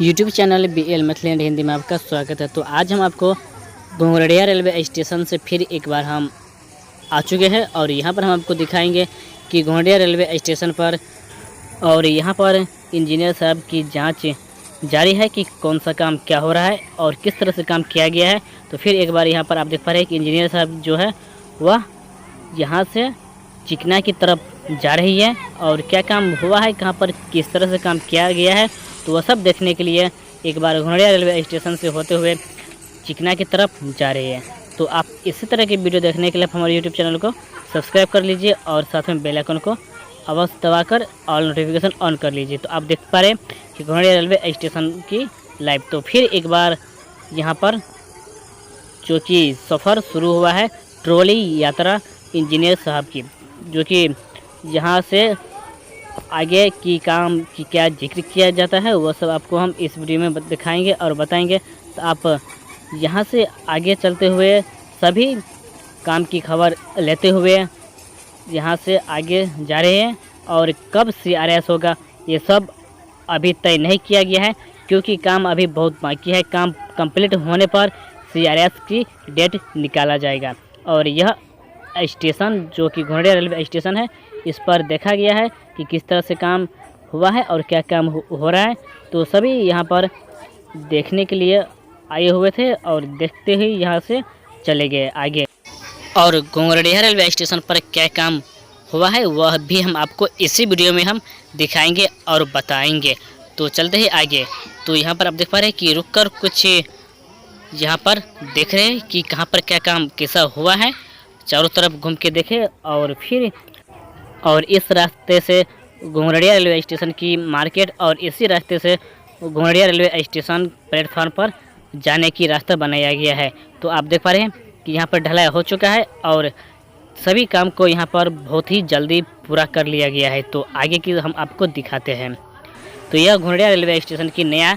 YouTube channel BL Maithili and Hindi में आपका स्वागत है। तो आज हम आपको घोंगड़िया रेलवे स्टेशन से फिर एक बार हम आ चुके हैं और यहाँ पर हम आपको दिखाएंगे कि घोंगड़िया रेलवे स्टेशन पर और यहाँ पर इंजीनियर साहब की जांच जारी है कि कौन सा काम क्या हो रहा है और किस तरह से काम किया गया है। तो फिर एक बार यहाँ पर आप देख पा रहे हैं कि इंजीनियर साहब जो है वह यहाँ से चिकना की तरफ जा रही है और क्या काम हुआ है, कहाँ पर किस तरह से काम किया गया है, तो वह सब देखने के लिए एक बार घोंगड़िया रेलवे स्टेशन से होते हुए चिकना की तरफ जा रही है। तो आप इसी तरह की वीडियो देखने के लिए हमारे यूट्यूब चैनल को सब्सक्राइब कर लीजिए और साथ में बेल आइकन को अवश्य दबाकर ऑल नोटिफिकेशन ऑन कर लीजिए। तो आप देख पा रहे हैं कि घोंगड़िया रेलवे स्टेशन की लाइव। तो फिर एक बार यहाँ पर जो कि सफ़र शुरू हुआ है ट्रॉली यात्रा इंजीनियर साहब की, जो कि यहाँ से आगे की काम की क्या जिक्र किया जाता है वह सब आपको हम इस वीडियो में दिखाएंगे और बताएंगे। तो आप यहाँ से आगे चलते हुए सभी काम की खबर लेते हुए यहाँ से आगे जा रहे हैं और कब CRS होगा ये सब अभी तय नहीं किया गया है, क्योंकि काम अभी बहुत बाकी है। काम कंप्लीट होने पर CRS की डेट निकाला जाएगा। और यह स्टेशन जो कि घोंगड़िया रेलवे स्टेशन है, इस पर देखा गया है कि किस तरह से काम हुआ है और क्या काम हो रहा है। तो सभी यहाँ पर देखने के लिए आए हुए थे और देखते ही यहाँ से चले गए आगे। और घोंगड़िया रेलवे स्टेशन पर क्या काम हुआ है वह भी हम आपको इसी वीडियो में हम दिखाएंगे और बताएंगे। तो चलते ही आगे। तो यहाँ पर आप देख पा रहे हैं कि रुककर कुछ यहाँ पर देख रहे हैं कि कहाँ पर क्या काम कैसा हुआ है। चारों तरफ घूम के देखे और फिर इस रास्ते से घोंगड़िया रेलवे स्टेशन की मार्केट और इसी रास्ते से घोंगड़िया रेलवे स्टेशन प्लेटफार्म पर जाने की रास्ता बनाया गया है। तो आप देख पा रहे हैं कि यहाँ पर ढलाई हो चुका है और सभी काम को यहाँ पर बहुत ही जल्दी पूरा कर लिया गया है। तो आगे की हम आपको दिखाते हैं। तो यह घोंगड़िया रेलवे स्टेशन की नया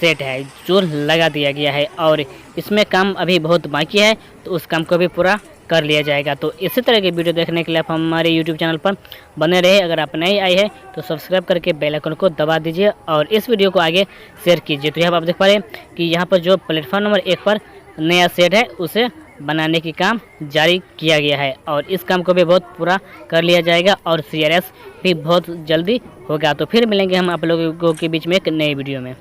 सेट है जो लगा दिया गया है और इसमें काम अभी बहुत बाकी है, तो उस काम को भी पूरा कर लिया जाएगा। तो इसी तरह की वीडियो देखने के लिए आप हमारे YouTube चैनल पर बने रहे। अगर आप नए आए हैं तो सब्सक्राइब करके बेल आइकन को दबा दीजिए और इस वीडियो को आगे शेयर कीजिए। तो यहाँ आप देख पा रहे हैं कि यहाँ पर जो प्लेटफॉर्म नंबर 1 पर नया सेट है उसे बनाने की काम जारी किया गया है और इस काम को भी बहुत पूरा कर लिया जाएगा और CRS भी बहुत जल्दी होगा। तो फिर मिलेंगे हम आप लोगों के बीच में एक नई वीडियो में।